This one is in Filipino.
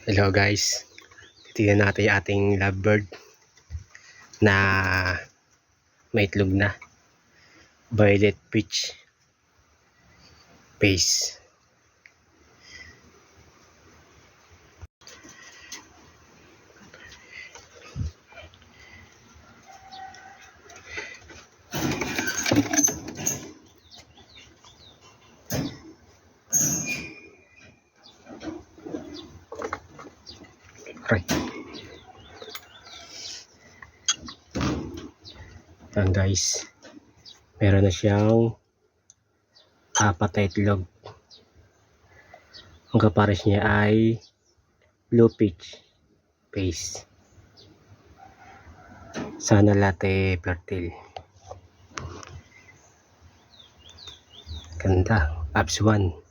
Hello guys, titignan natin yung ating lovebird na may itlog na. Violet peach face. Right. Yan guys, meron na siyang 4 na itlog. Ang kapares niya ay blue peach face. Sana latte fertile. Ganda, abs 1.